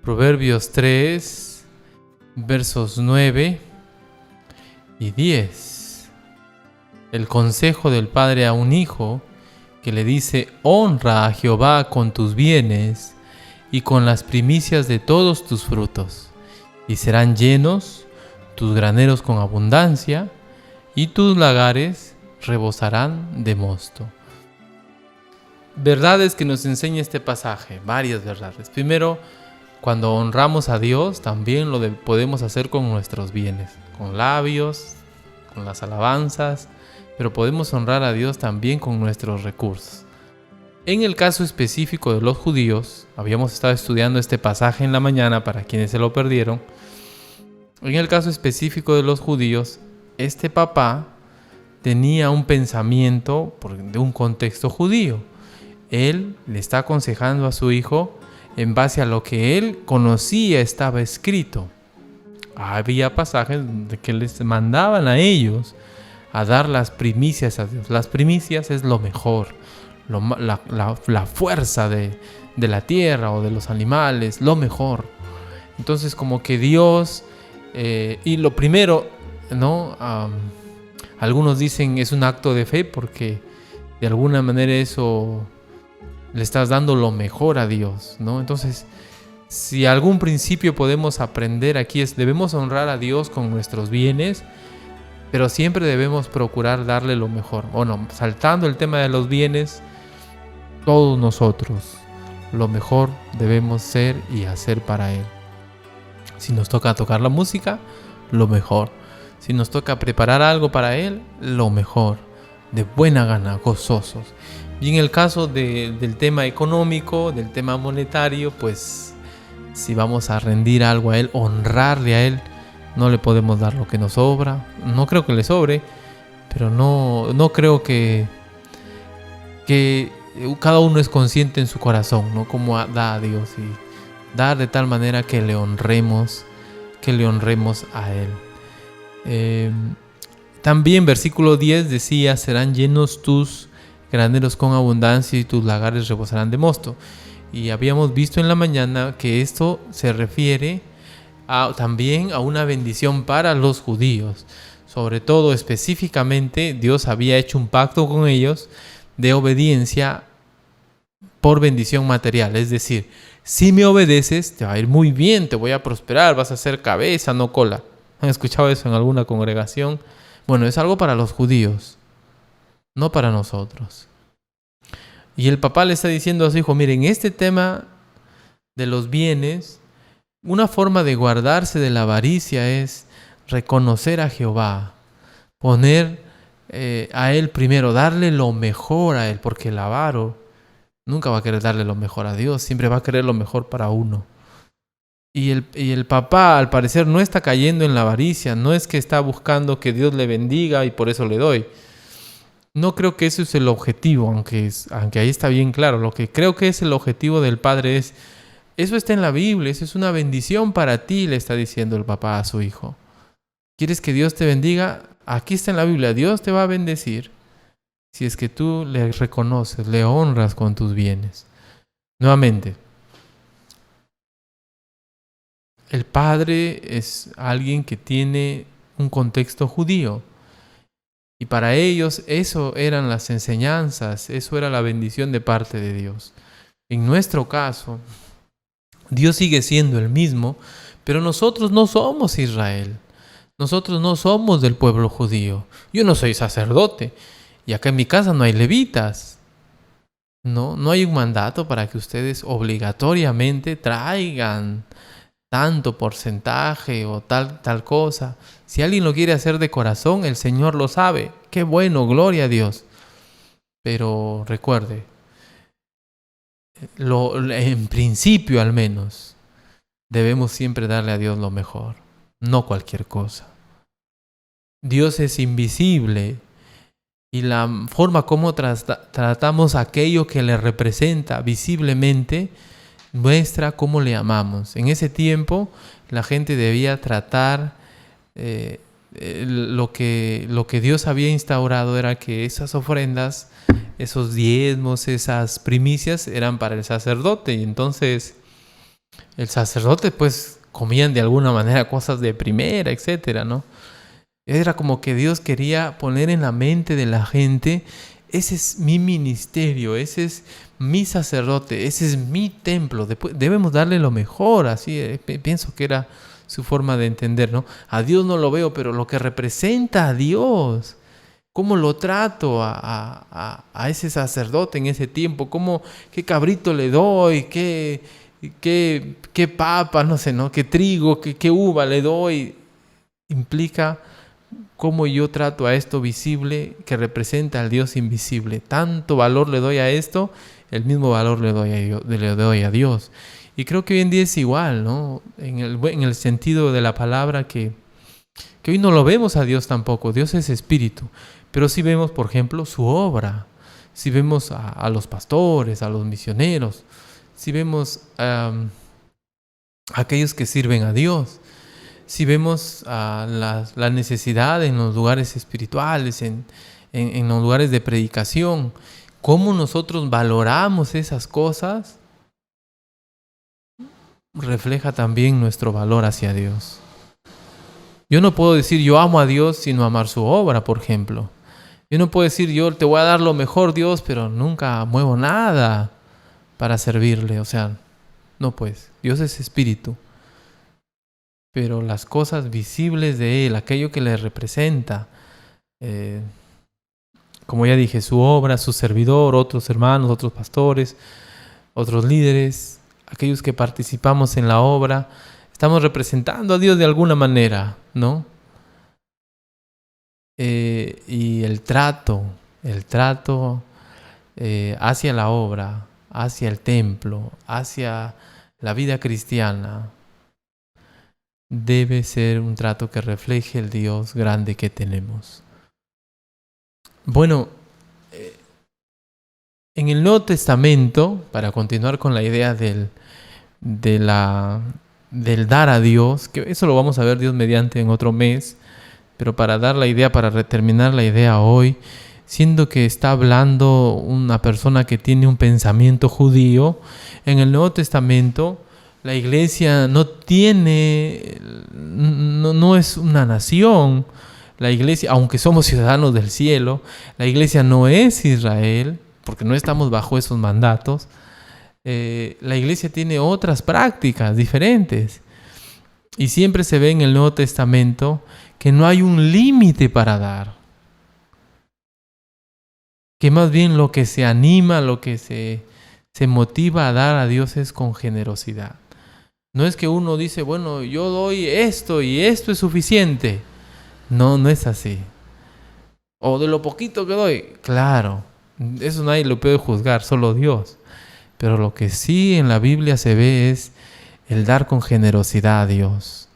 Proverbios 3, versos 9 y 10. El consejo del padre a un hijo que le dice: honra a Jehová con tus bienes y con las primicias de todos tus frutos, y serán llenos tus graneros con abundancia, y tus lagares rebosarán de mosto. Verdades que nos enseña este pasaje, varias verdades. Primero, cuando honramos a Dios, también lo podemos hacer con nuestros bienes, con labios, con las alabanzas, pero podemos honrar a Dios también con nuestros recursos. En el caso específico de los judíos, habíamos estado estudiando este pasaje en la mañana para quienes se lo perdieron. En el caso específico de los judíos, este papá tenía un pensamiento de un contexto judío. Él le está aconsejando a su hijo en base a lo que él conocía estaba escrito. Había pasajes de que les mandaban a ellos a dar las primicias a Dios. Las primicias es lo mejor, la fuerza de la tierra o de los animales, lo mejor. Entonces, como que Dios, y lo primero, ¿no? Algunos dicen es un acto de fe porque de alguna manera eso le estás dando lo mejor a Dios, ¿no? Entonces, si algún principio podemos aprender aquí es: debemos honrar a Dios con nuestros bienes, pero siempre debemos procurar darle lo mejor. Bueno, saltando el tema de los bienes, todos nosotros lo mejor debemos ser y hacer para Él. Si nos toca tocar la música, lo mejor. Si nos toca preparar algo para Él, lo mejor. De buena gana, gozosos. Y en el caso del tema económico, del tema monetario, pues si vamos a rendir algo a Él, honrarle a Él, no le podemos dar lo que nos sobra. No creo que le sobre, pero no creo que cada uno es consciente en su corazón, ¿no? Cómo da a Dios, y dar de tal manera que le honremos a Él. También versículo 10 decía: serán llenos tus graneros con abundancia y tus lagares rebosarán de mosto. Y habíamos visto en la mañana que esto se refiere también a una bendición para los judíos. Sobre todo, específicamente, Dios había hecho un pacto con ellos de obediencia por bendición material. Es decir, si me obedeces, te va a ir muy bien, te voy a prosperar, vas a ser cabeza, no cola. ¿Han escuchado eso en alguna congregación? Bueno, es algo para los judíos, no para nosotros. Y el papá le está diciendo a su hijo: miren, este tema de los bienes, una forma de guardarse de la avaricia es reconocer a Jehová, poner a Él primero, darle lo mejor a Él, porque el avaro nunca va a querer darle lo mejor a Dios, siempre va a querer lo mejor para uno. Y el papá, al parecer, no está cayendo en la avaricia, no es que está buscando que Dios le bendiga y por eso le doy. No creo que ese es el objetivo, aunque ahí está bien claro. Lo que creo que es el objetivo del padre es: eso está en la Biblia, eso es una bendición para ti, le está diciendo el papá a su hijo. ¿Quieres que Dios te bendiga? Aquí está en la Biblia, Dios te va a bendecir si es que tú le reconoces, le honras con tus bienes. Nuevamente, el padre es alguien que tiene un contexto judío. Y para ellos eso eran las enseñanzas, eso era la bendición de parte de Dios. En nuestro caso, Dios sigue siendo el mismo, pero nosotros no somos Israel. Nosotros no somos del pueblo judío. Yo no soy sacerdote y acá en mi casa no hay levitas. No hay un mandato para que ustedes obligatoriamente traigan tanto porcentaje o tal cosa. Si alguien lo quiere hacer de corazón, el Señor lo sabe. ¡Qué bueno! ¡Gloria a Dios! Pero recuerde, en principio al menos, debemos siempre darle a Dios lo mejor, no cualquier cosa. Dios es invisible y la forma como tratamos aquello que le representa visiblemente muestra cómo le amamos. En ese tiempo la gente debía tratar lo que Dios había instaurado era que esas ofrendas, esos diezmos, esas primicias eran para el sacerdote. Y entonces El sacerdote pues comían de alguna manera cosas de primera, etcétera, ¿no? Era como que Dios quería poner en la mente de la gente: ese es mi ministerio, ese es mi sacerdote, ese es mi templo, debemos darle lo mejor. Así pienso que era su forma de entender, ¿no? A Dios no lo veo, pero lo que representa a Dios, cómo lo trato a ese sacerdote en ese tiempo, qué cabrito le doy, qué papa, no sé, ¿no? Qué trigo, qué uva le doy, implica cómo yo trato a esto visible que representa al Dios invisible. Tanto valor le doy a esto, el mismo valor le doy a Dios. Y creo que hoy en día es igual, ¿no? En el sentido de la palabra, que hoy no lo vemos a Dios tampoco. Dios es espíritu. Pero sí vemos, por ejemplo, su obra. Sí vemos a los pastores, a los misioneros. Sí vemos a aquellos que sirven a Dios. Si vemos la necesidad en los lugares espirituales, en los lugares de predicación, cómo nosotros valoramos esas cosas, refleja también nuestro valor hacia Dios. Yo no puedo decir yo amo a Dios sino amar su obra, por ejemplo. Yo no puedo decir yo te voy a dar lo mejor, Dios, pero nunca muevo nada para servirle. O sea, no, pues, Dios es espíritu. Pero las cosas visibles de Él, aquello que le representa, como ya dije, su obra, su servidor, otros hermanos, otros pastores, otros líderes, aquellos que participamos en la obra, estamos representando a Dios de alguna manera, ¿no? Y el trato hacia la obra, hacia el templo, hacia la vida cristiana, debe ser un trato que refleje el Dios grande que tenemos. Bueno, en el Nuevo Testamento, para continuar con la idea del dar a Dios, que eso lo vamos a ver Dios mediante en otro mes, pero para dar la idea, para terminar la idea hoy, siendo que está hablando una persona que tiene un pensamiento judío, en el Nuevo Testamento la iglesia no es una nación. La iglesia, aunque somos ciudadanos del cielo, la iglesia no es Israel, porque no estamos bajo esos mandatos. La iglesia tiene otras prácticas diferentes. Y siempre se ve en el Nuevo Testamento que no hay un límite para dar. Que más bien lo que se anima, lo que se motiva a dar a Dios es con generosidad. No es que uno dice, bueno, yo doy esto y esto es suficiente. No es así. O de lo poquito que doy, claro, eso nadie lo puede juzgar, solo Dios. Pero lo que sí en la Biblia se ve es el dar con generosidad a Dios.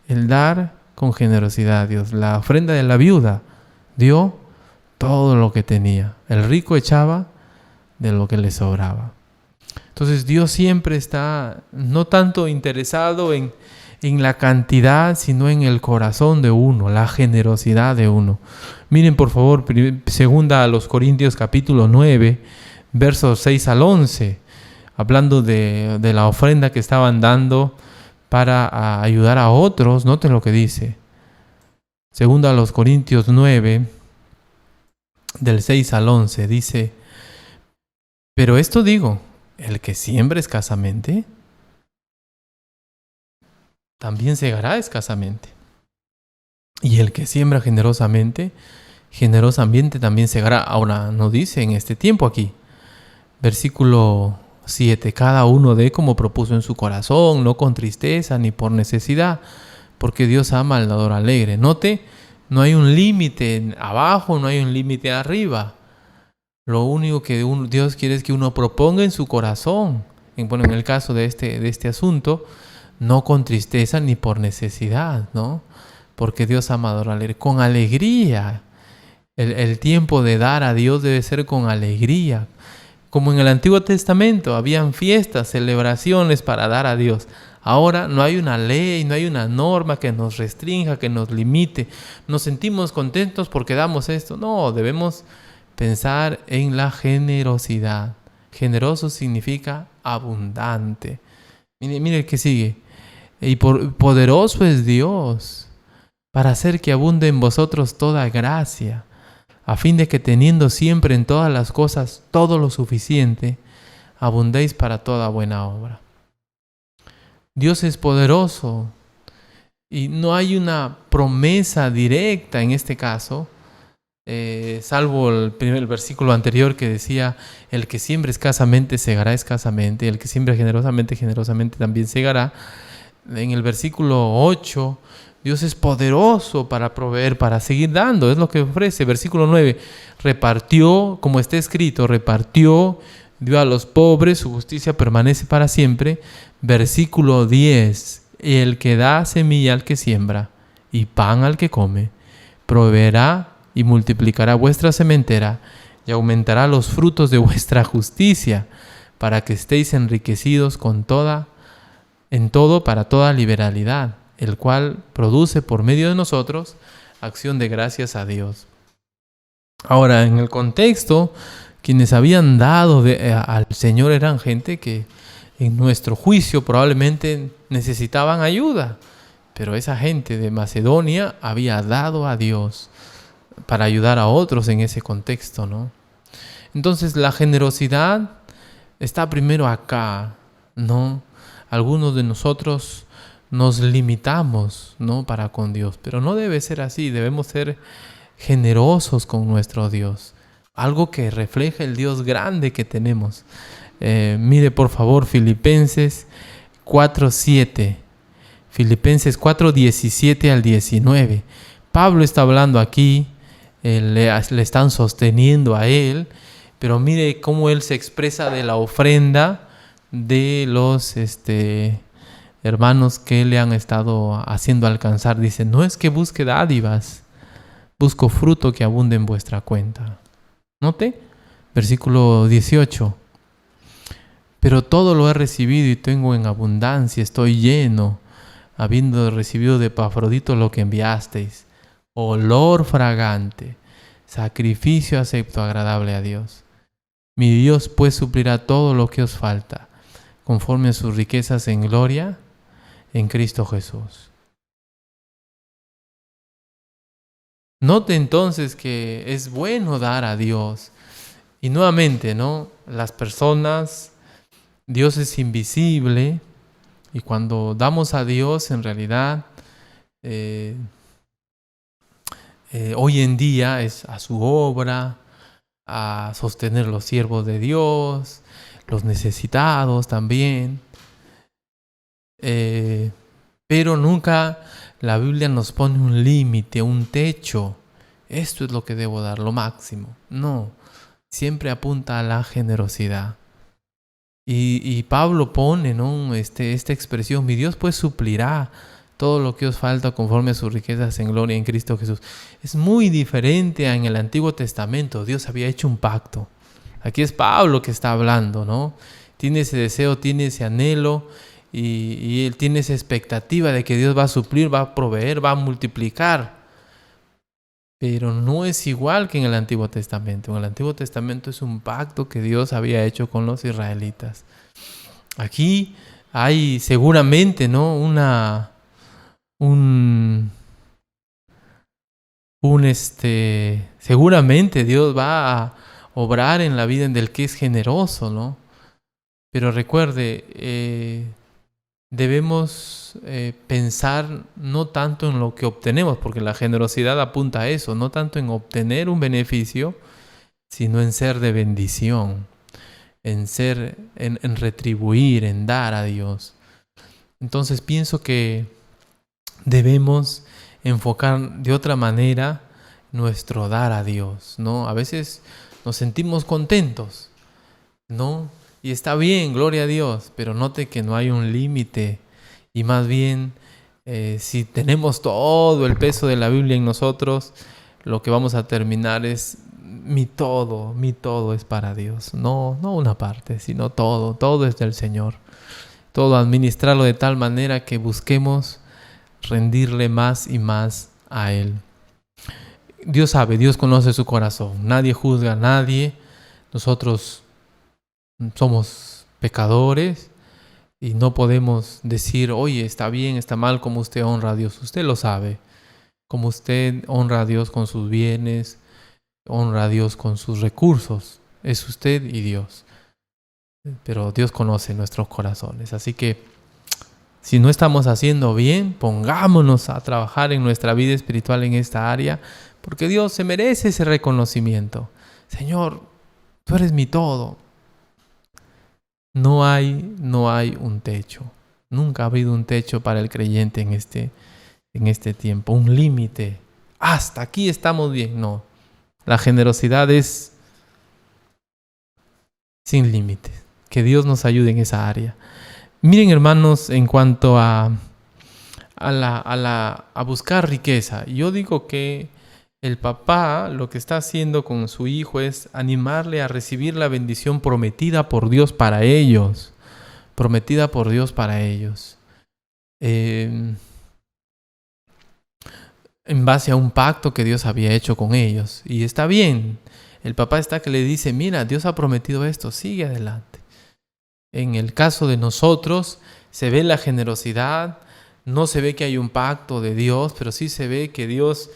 El dar con generosidad a Dios. La ofrenda de la viuda dio todo lo que tenía. El rico echaba de lo que le sobraba. Entonces Dios siempre está no tanto interesado en la cantidad, sino en el corazón de uno, la generosidad de uno. Miren por favor, segunda a los Corintios capítulo 9, versos 6 al 11, hablando de la ofrenda que estaban dando para ayudar a otros. Noten lo que dice. Segunda a los Corintios 9, del 6 al 11, dice: pero esto digo, el que siembra escasamente, también segará escasamente. Y el que siembra generosamente también segará. Ahora no dice en este tiempo aquí. Versículo 7. Cada uno dé como propuso en su corazón, no con tristeza ni por necesidad, porque Dios ama al dador alegre. Note, no hay un límite abajo, no hay un límite arriba. Lo único que Dios quiere es que uno proponga en su corazón. Bueno, en el caso de este asunto, no con tristeza ni por necesidad, ¿no? Porque Dios ama al dador alegre. Con alegría. El tiempo de dar a Dios debe ser con alegría. Como en el Antiguo Testamento, habían fiestas, celebraciones para dar a Dios. Ahora no hay una ley, no hay una norma que nos restrinja, que nos limite. Nos sentimos contentos porque damos esto. No, debemos pensar en la generosidad. Generoso significa abundante. Mire el que sigue. Y poderoso es Dios para hacer que abunde en vosotros toda gracia, a fin de que teniendo siempre en todas las cosas todo lo suficiente, abundéis para toda buena obra. Dios es poderoso y no hay una promesa directa en este caso, salvo el versículo anterior que decía: el que siembra escasamente segará escasamente, y el que siembra generosamente, generosamente también segará. En el versículo 8, Dios es poderoso para proveer, para seguir dando, es lo que ofrece. Versículo 9, repartió, como está escrito, repartió, dio a los pobres, su justicia permanece para siempre. Versículo 10, el que da semilla al que siembra y pan al que come, proveerá y multiplicará vuestra sementera y aumentará los frutos de vuestra justicia, para que estéis enriquecidos en todo para toda liberalidad, el cual produce por medio de nosotros acción de gracias a Dios. Ahora, en el contexto, quienes habían dado al Señor eran gente que en nuestro juicio probablemente necesitaban ayuda, pero esa gente de Macedonia había dado a Dios para ayudar a otros en ese contexto, ¿no? Entonces la generosidad está primero acá, ¿no? Algunos de nosotros nos limitamos, ¿no?, para con Dios, pero no debe ser así. Debemos ser generosos con nuestro Dios, algo que refleja el Dios grande que tenemos. Mire por favor Filipenses 4:7, Filipenses 4:17 al 19. Pablo está hablando aquí, le están sosteniendo a él, pero mire cómo él se expresa de la ofrenda de los hermanos que le han estado haciendo alcanzar. Dice: no es que busque dádivas, busco fruto que abunde en vuestra cuenta. Note, versículo 18. Pero todo lo he recibido y tengo en abundancia, estoy lleno, habiendo recibido de Epafrodito lo que enviasteis, olor fragante, sacrificio acepto, agradable a Dios. Mi Dios pues suplirá todo lo que os falta, conforme a sus riquezas en gloria, en Cristo Jesús. Note entonces que es bueno dar a Dios. Y nuevamente, ¿no?, las personas, Dios es invisible, y cuando damos a Dios, en realidad, hoy en día es a su obra, a sostener los siervos de Dios, los necesitados también. Pero nunca la Biblia nos pone un límite, un techo. Esto es lo que debo dar, lo máximo. No, siempre apunta a la generosidad. Y Pablo pone, ¿no?, esta expresión: mi Dios pues suplirá todo lo que os falta conforme a sus riquezas en gloria en Cristo Jesús. Es muy diferente a en el Antiguo Testamento. Dios había hecho un pacto. Aquí es Pablo que está hablando, ¿no? Tiene ese deseo, tiene ese anhelo, y él tiene esa expectativa de que Dios va a suplir, va a proveer, va a multiplicar. Pero no es igual que en el Antiguo Testamento. En el Antiguo Testamento es un pacto que Dios había hecho con los israelitas. Aquí hay seguramente, ¿no?, seguramente Dios va a obrar en la vida del que es generoso, ¿no? Pero recuerde, debemos pensar no tanto en lo que obtenemos, porque la generosidad apunta a eso, no tanto en obtener un beneficio, sino en ser de bendición, en retribuir, en dar a Dios. Entonces pienso que debemos enfocar de otra manera nuestro dar a Dios, ¿no? A veces nos sentimos contentos, ¿no? Y está bien, gloria a Dios, pero note que no hay un límite. Y más bien, si tenemos todo el peso de la Biblia en nosotros, lo que vamos a terminar es: mi todo es para Dios. No una parte, sino todo es del Señor. Todo administrarlo de tal manera que busquemos rendirle más y más a Él. Dios sabe, Dios conoce su corazón. Nadie juzga a nadie. Nosotros somos pecadores, Y no podemos decir, oye, está bien, está mal, como usted honra a Dios. Usted lo sabe. Como usted honra a Dios con sus bienes, honra a Dios con sus recursos. Es usted y Dios. Pero Dios conoce nuestros corazones. Así que si no estamos haciendo bien, pongámonos a trabajar en nuestra vida espiritual en esta área, porque Dios se merece ese reconocimiento. Señor, tú eres mi todo. No hay un techo. Nunca ha habido un techo para el creyente en este tiempo, un límite. Hasta aquí estamos bien. No, la generosidad es sin límites. Que Dios nos ayude en esa área. Miren, hermanos, en cuanto a buscar riqueza, yo digo que el papá lo que está haciendo con su hijo es animarle a recibir la bendición prometida por Dios para ellos. Prometida por Dios para ellos. En base a un pacto que Dios había hecho con ellos. Y está bien. El papá está que le dice, mira, Dios ha prometido esto, sigue adelante. En el caso de nosotros, se ve la generosidad, no se ve que hay un pacto de Dios, pero sí se ve que Dios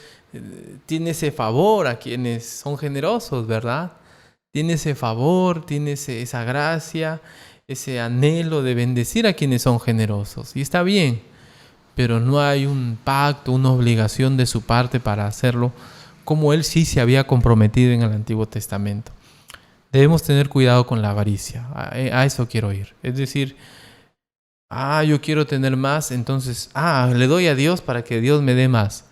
tiene ese favor a quienes son generosos, ¿verdad? Tiene ese favor, tiene esa gracia, ese anhelo de bendecir a quienes son generosos. Y está bien, pero no hay un pacto, una obligación de su parte para hacerlo, como Él sí se había comprometido en el Antiguo Testamento. Debemos tener cuidado con la avaricia. A eso quiero ir. Es decir, yo quiero tener más, entonces, le doy a Dios para que Dios me dé más.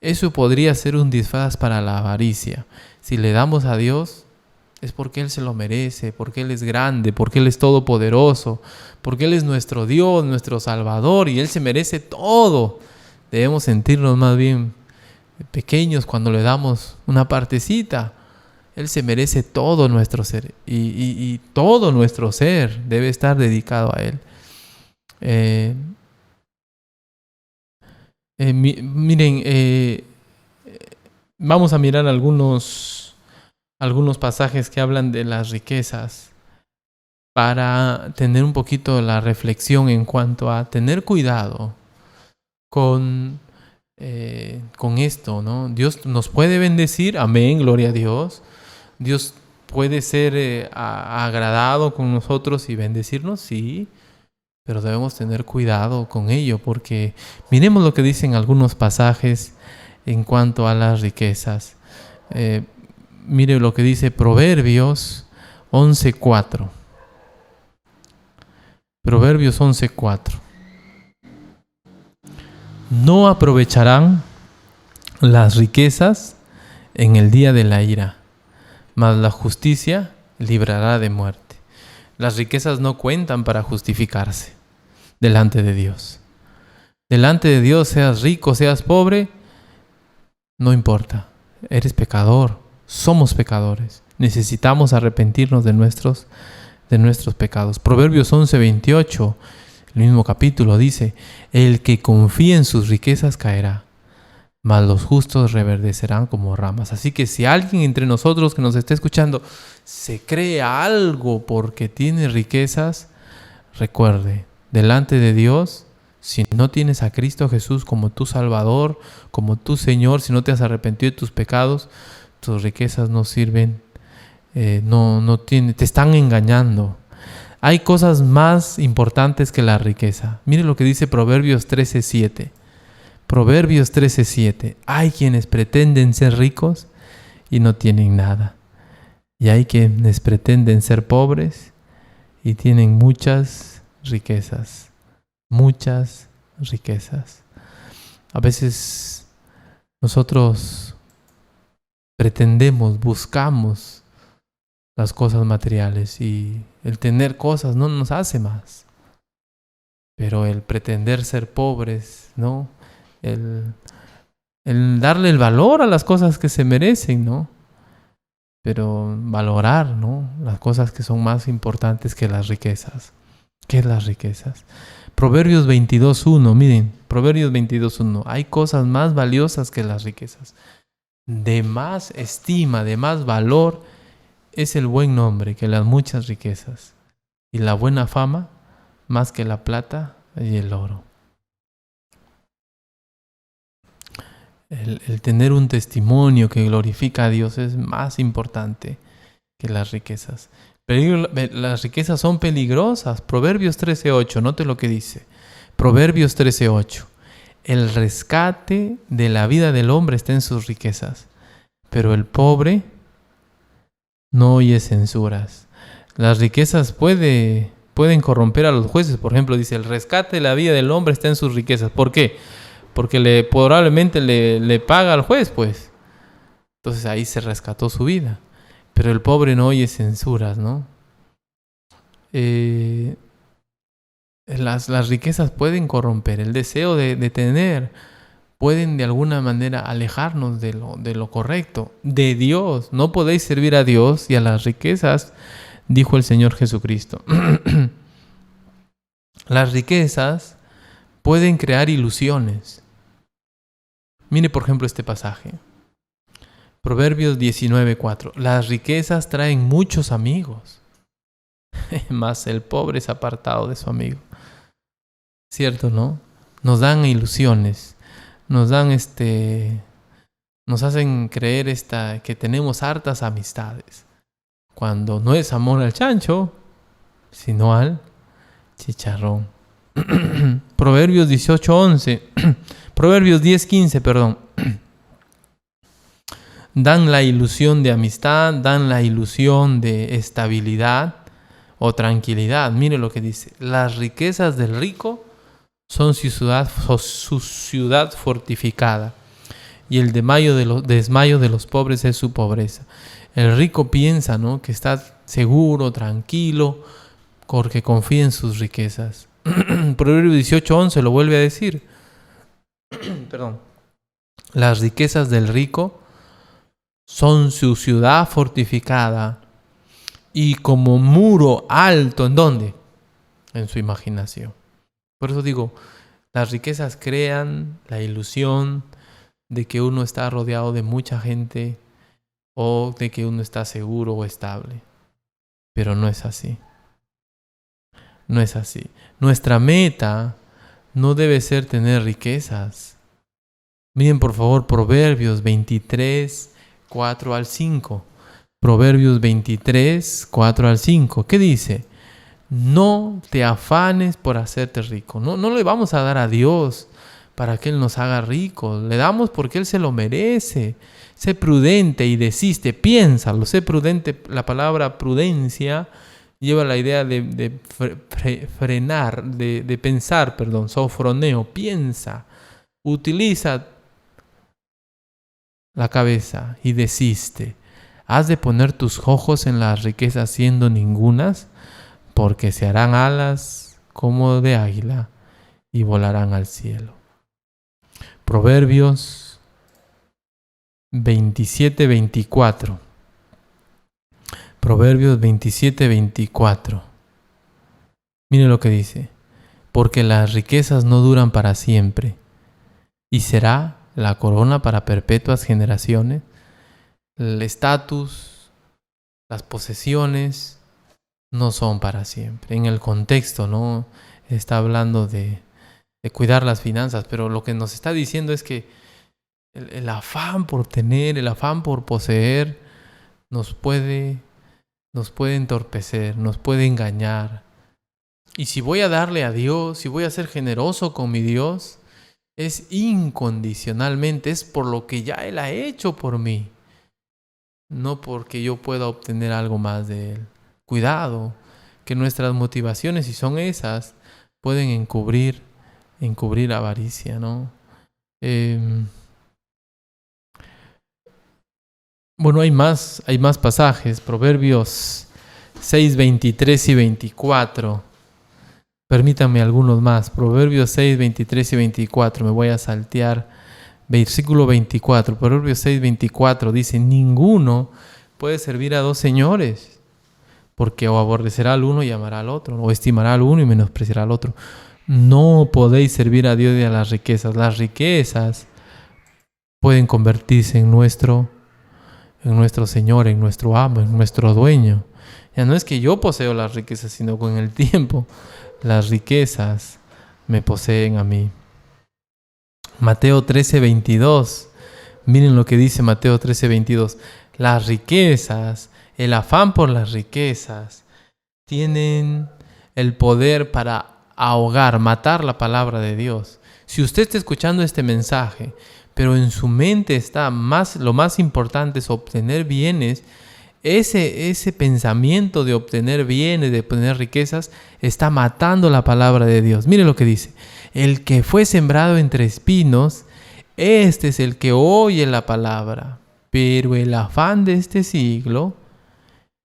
Eso podría ser un disfraz para la avaricia. Si le damos a Dios, es porque Él se lo merece, porque Él es grande, porque Él es todopoderoso, porque Él es nuestro Dios, nuestro Salvador, y Él se merece todo. Debemos sentirnos más bien pequeños cuando le damos una partecita. Él se merece todo nuestro ser, y todo nuestro ser debe estar dedicado a Él. Miren, vamos a mirar algunos pasajes que hablan de las riquezas para tener un poquito la reflexión en cuanto a tener cuidado con esto, ¿no? Dios nos puede bendecir, amén, gloria a Dios. Dios puede ser agradado con nosotros y bendecirnos, sí, pero debemos tener cuidado con ello, porque miremos lo que dicen algunos pasajes en cuanto a las riquezas. Mire lo que dice Proverbios 11:4. Proverbios 11:4. No aprovecharán las riquezas en el día de la ira, mas la justicia librará de muerte. Las riquezas no cuentan para justificarse delante de Dios. Delante de Dios, seas rico, seas pobre, no importa. Eres pecador, somos pecadores. Necesitamos arrepentirnos de nuestros pecados. Proverbios 11:28, el mismo capítulo, dice: el que confía en sus riquezas caerá, mas los justos reverdecerán como ramas. Así que si alguien entre nosotros que nos esté escuchando se cree algo porque tiene riquezas, recuerde, delante de Dios, si no tienes a Cristo Jesús como tu Salvador, como tu Señor, si no te has arrepentido de tus pecados, tus riquezas no sirven, te están engañando. Hay cosas más importantes que la riqueza. Mire lo que dice Proverbios 13:7. Proverbios 13:7. Hay quienes pretenden ser ricos y no tienen nada. Y hay quienes pretenden ser pobres y tienen muchas riquezas. Muchas riquezas. A veces nosotros pretendemos, buscamos las cosas materiales, y el tener cosas no nos hace más. Pero el pretender ser pobres, ¿no? El darle el valor a las cosas que se merecen, ¿no? Pero valorar, ¿no?, las cosas que son más importantes que las riquezas. ¿Qué es las riquezas? Proverbios 22:1, miren, Proverbios 22:1. Hay cosas más valiosas que las riquezas. De más estima, de más valor es el buen nombre que las muchas riquezas, y la buena fama más que la plata y el oro. El tener un testimonio que glorifica a Dios es más importante que las riquezas. Las riquezas son peligrosas. Proverbios 13:8, note lo que dice. Proverbios 13:8. El rescate de la vida del hombre está en sus riquezas, pero el pobre no oye censuras. Las riquezas pueden corromper a los jueces. Por ejemplo, dice, el rescate de la vida del hombre está en sus riquezas. ¿Por qué? Porque probablemente le paga al juez, pues. Entonces ahí se rescató su vida. Pero el pobre no oye censuras, ¿no? Las riquezas pueden corromper. El deseo de tener pueden de alguna manera alejarnos de lo correcto, de Dios. No podéis servir a Dios y a las riquezas, dijo el Señor Jesucristo. Las riquezas pueden crear ilusiones. Mire, por ejemplo, este pasaje. Proverbios 19:4. Las riquezas traen muchos amigos, mas el pobre es apartado de su amigo. ¿Cierto, no? Nos dan ilusiones, nos hacen creer que tenemos hartas amistades, cuando no es amor al chancho, sino al chicharrón. Proverbios 18:11. Proverbios 10:15, perdón. Dan la ilusión de amistad, dan la ilusión de estabilidad o tranquilidad. Mire lo que dice. Las riquezas del rico son su ciudad fortificada, y el desmayo de los pobres es su pobreza. El rico piensa, ¿no?, que está seguro, tranquilo, porque confía en sus riquezas. Proverbios 18:11 lo vuelve a decir. Perdón. Las riquezas del rico son su ciudad fortificada y como muro alto. ¿En dónde? En su imaginación. Por eso digo, las riquezas crean la ilusión de que uno está rodeado de mucha gente o de que uno está seguro o estable. Pero no es así. No es así. Nuestra meta no debe ser tener riquezas. Miren por favor Proverbios 23, 4 al 5. Proverbios 23, 4 al 5. ¿Qué dice? No te afanes por hacerte rico. No le vamos a dar a Dios para que Él nos haga ricos. Le damos porque Él se lo merece. Sé prudente y desiste. Piénsalo. Sé prudente. La palabra prudencia lleva la idea de frenar, de pensar, sofroneo. Piensa. Utiliza la cabeza y desiste. Has de poner tus ojos en las riquezas siendo ningunas, porque se harán alas como de águila y volarán al cielo. Proverbios 27:24. Proverbios 27:24. Miren lo que dice. Porque las riquezas no duran para siempre, y será la corona para perpetuas generaciones. El estatus, las posesiones no son para siempre. En el contexto, ¿no?, está hablando de cuidar las finanzas, pero lo que nos está diciendo es que el afán por tener, el afán por poseer nos puede entorpecer, nos puede engañar. Y si voy a darle a Dios, si voy a ser generoso con mi Dios, es incondicionalmente, es por lo que ya Él ha hecho por mí, no porque yo pueda obtener algo más de Él. Cuidado, que nuestras motivaciones, si son esas, pueden encubrir avaricia, ¿no? Bueno, hay más pasajes. Proverbios 6, 23 y 24. Permítanme algunos más. Proverbios 6, 23 y 24. Me voy a saltear. Versículo 24. Proverbios 6, 24 dice: ninguno puede servir a dos señores, porque o aborrecerá al uno y amará al otro, o estimará al uno y menospreciará al otro. No podéis servir a Dios y a las riquezas. Las riquezas pueden convertirse en nuestro Señor, en nuestro amo, en nuestro dueño. Ya no es que yo poseo las riquezas, sino con el tiempo las riquezas me poseen a mí. Mateo 13:22. Miren lo que dice Mateo 13:22. Las riquezas, el afán por las riquezas, tienen el poder para ahogar, matar la palabra de Dios. Si usted está escuchando este mensaje, pero en su mente está lo más importante es obtener bienes, ese pensamiento de obtener bienes, de obtener riquezas, está matando la palabra de Dios. Mire lo que dice. El que fue sembrado entre espinos, este es el que oye la palabra, pero el afán de este siglo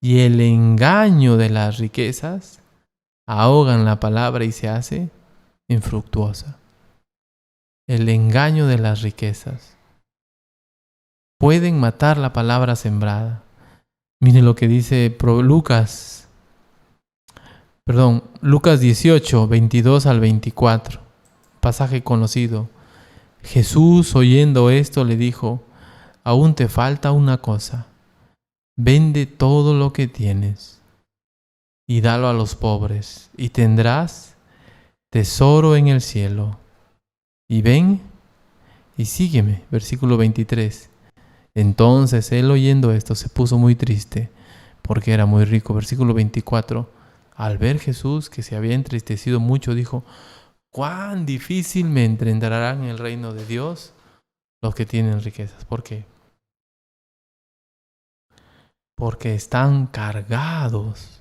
y el engaño de las riquezas ahogan la palabra y se hace infructuosa. El engaño de las riquezas pueden matar la palabra sembrada. Miren lo que dice Lucas 18:22-24, pasaje conocido. Jesús, oyendo esto, le dijo: aún te falta una cosa. Vende todo lo que tienes y dalo a los pobres, y tendrás tesoro en el cielo. Y ven y sígueme. Versículo 23. Entonces él, oyendo esto, se puso muy triste, porque era muy rico. Versículo 24. Al ver Jesús que se había entristecido mucho, dijo: cuán difícilmente entrarán en el reino de Dios los que tienen riquezas. ¿Por qué? Porque están cargados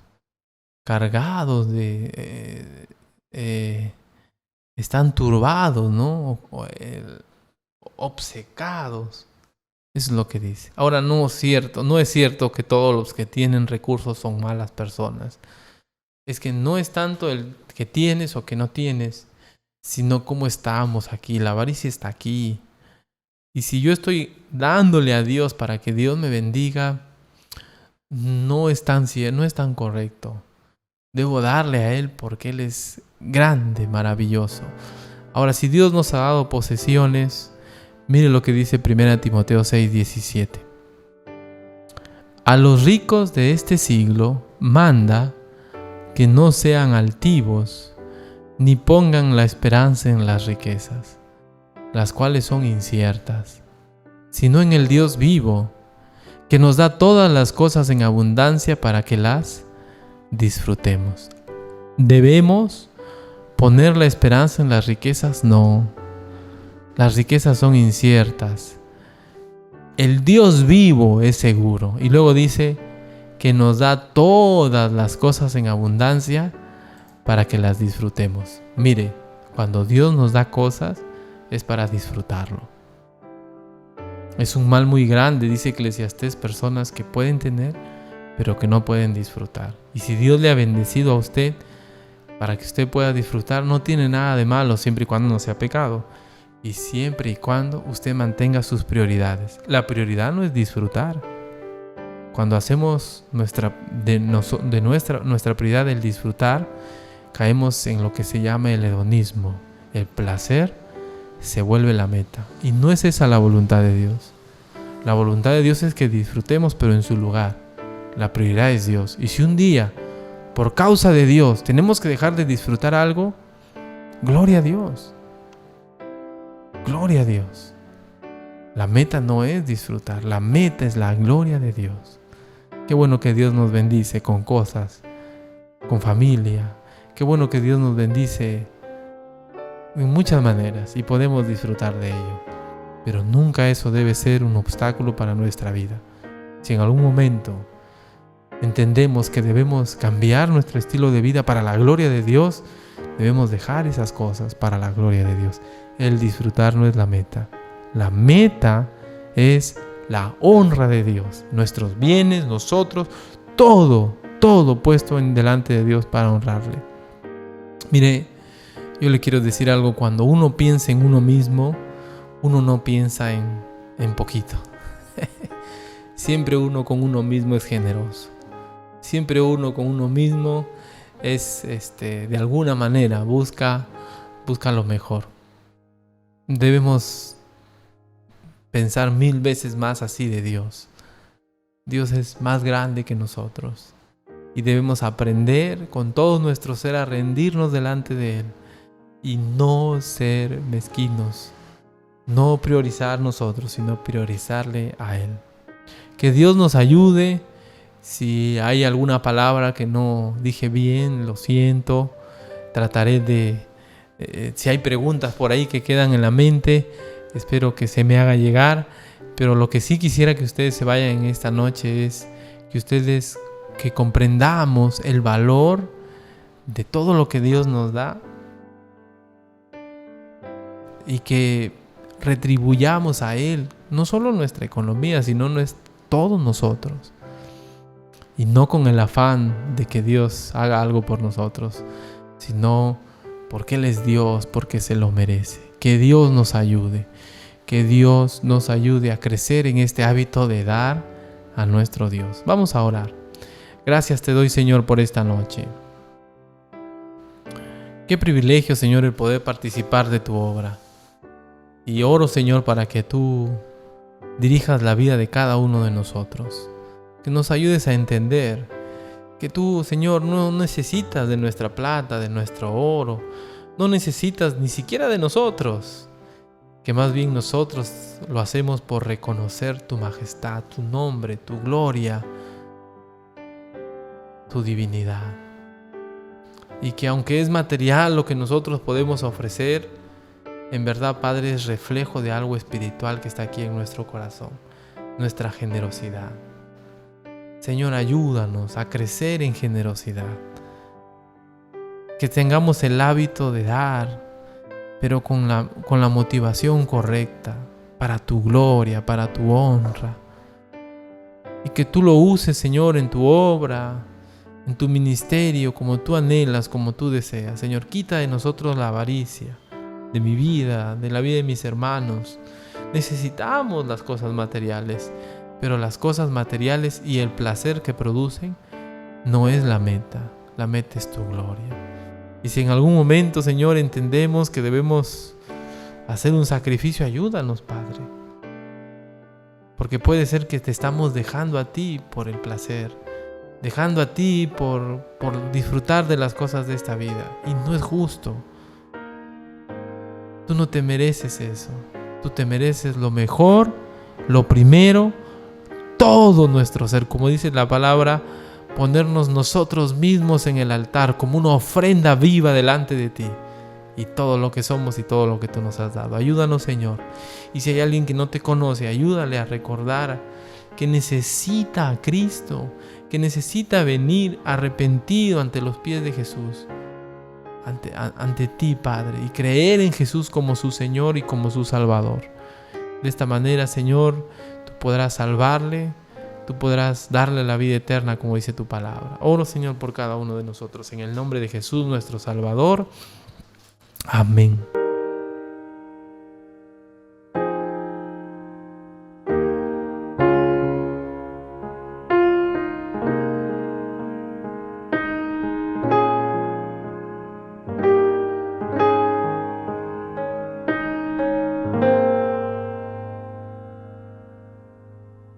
están turbados, ¿no? Obcecados. Eso es lo que dice. Ahora, no es cierto que todos los que tienen recursos son malas personas. Es que no es tanto el que tienes o que no tienes, sino cómo estamos aquí. La avaricia está aquí. Y si yo estoy dándole a Dios para que Dios me bendiga, no es tan correcto. Debo darle a Él porque Él es grande, maravilloso. Ahora, si Dios nos ha dado posesiones, mire lo que dice 1 Timoteo 6:17. A los ricos de este siglo manda que no sean altivos, ni pongan la esperanza en las riquezas, las cuales son inciertas, sino en el Dios vivo, que nos da todas las cosas en abundancia para que las disfrutemos. ¿Debemos poner la esperanza en las riquezas? No. Las riquezas son inciertas. El Dios vivo es seguro. Y luego dice que nos da todas las cosas en abundancia para que las disfrutemos. Mire, cuando Dios nos da cosas es para disfrutarlo. Es un mal muy grande, dice Eclesiastés, personas que pueden tener pero que no pueden disfrutar. Y si Dios le ha bendecido a usted para que usted pueda disfrutar, no tiene nada de malo siempre y cuando no sea pecado. Y siempre y cuando usted mantenga sus prioridades. La prioridad no es disfrutar. Cuando hacemos nuestra prioridad el disfrutar, caemos en lo que se llama el hedonismo. El placer se vuelve la meta. Y no es esa la voluntad de Dios. La voluntad de Dios es que disfrutemos, pero en su lugar. La prioridad es Dios. Y si un día, por causa de Dios, tenemos que dejar de disfrutar algo, gloria a Dios. Gloria a Dios. La meta no es disfrutar, la meta es la gloria de Dios. Qué bueno que Dios nos bendice con cosas, con familia. Qué bueno que Dios nos bendice en muchas maneras y podemos disfrutar de ello. Pero nunca eso debe ser un obstáculo para nuestra vida. Si en algún momento entendemos que debemos cambiar nuestro estilo de vida para la gloria de Dios, debemos dejar esas cosas para la gloria de Dios. El disfrutar no es la meta. La meta es la honra de Dios. Nuestros bienes, nosotros, todo puesto en delante de Dios para honrarle. Mire, yo le quiero decir algo. Cuando uno piensa en uno mismo, uno no piensa en poquito. Siempre uno con uno mismo es generoso. Siempre uno con uno mismo es, de alguna manera, busca lo mejor. Debemos pensar 1000 veces más así de Dios. Dios es más grande que nosotros. y debemos aprender con todo nuestro ser a rendirnos delante de Él y no ser mezquinos, no priorizar nosotros, sino priorizarle a Él. Que Dios nos ayude. Si hay alguna palabra que no dije bien, lo siento. Trataré de, si hay preguntas por ahí que quedan en la mente, espero que se me haga llegar. Pero lo que sí quisiera que ustedes se vayan en esta noche es que comprendamos el valor de todo lo que Dios nos da y que retribuyamos a Él, no solo nuestra economía, sino todos nosotros. Y no con el afán de que Dios haga algo por nosotros, sino porque Él es Dios, porque se lo merece. Que Dios nos ayude, que Dios nos ayude a crecer en este hábito de dar a nuestro Dios. Vamos a orar. Gracias te doy, Señor, por esta noche. Qué privilegio, Señor, el poder participar de tu obra. Y oro, Señor, para que tú dirijas la vida de cada uno de nosotros. Que nos ayudes a entender que tú, Señor, no necesitas de nuestra plata, de nuestro oro. No necesitas ni siquiera de nosotros. Que más bien nosotros lo hacemos por reconocer tu majestad, tu nombre, tu gloria, tu divinidad. Y que aunque es material lo que nosotros podemos ofrecer, en verdad, Padre, es reflejo de algo espiritual que está aquí en nuestro corazón, nuestra generosidad. Señor, ayúdanos a crecer en generosidad. Que tengamos el hábito de dar, pero con la motivación correcta, para tu gloria, para tu honra. Y que tú lo uses, Señor, en tu obra, en tu ministerio, como tú anhelas, como tú deseas. Señor, quita de nosotros la avaricia, de mi vida, de la vida de mis hermanos. Necesitamos las cosas materiales, pero las cosas materiales y el placer que producen no es la meta es tu gloria. Y si en algún momento, Señor, entendemos que debemos hacer un sacrificio, ayúdanos, Padre. Porque puede ser que te estamos dejando a ti por el placer, dejando a ti por disfrutar de las cosas de esta vida. Y no es justo. Tú no te mereces eso. Tú te mereces lo mejor, lo primero, todo nuestro ser, como dice la palabra, ponernos nosotros mismos en el altar como una ofrenda viva delante de ti, y todo lo que somos y todo lo que tú nos has dado. Ayúdanos, Señor. Y si hay alguien que no te conoce, ayúdale a recordar que necesita a Cristo, que necesita venir arrepentido ante los pies de Jesús, ante ti, Padre, y creer en Jesús como su Señor y como su Salvador. De esta manera, Señor, tú podrás salvarle, tú podrás darle la vida eterna, como dice tu palabra. Oro, Señor, por cada uno de nosotros, en el nombre de Jesús, nuestro Salvador. Amén.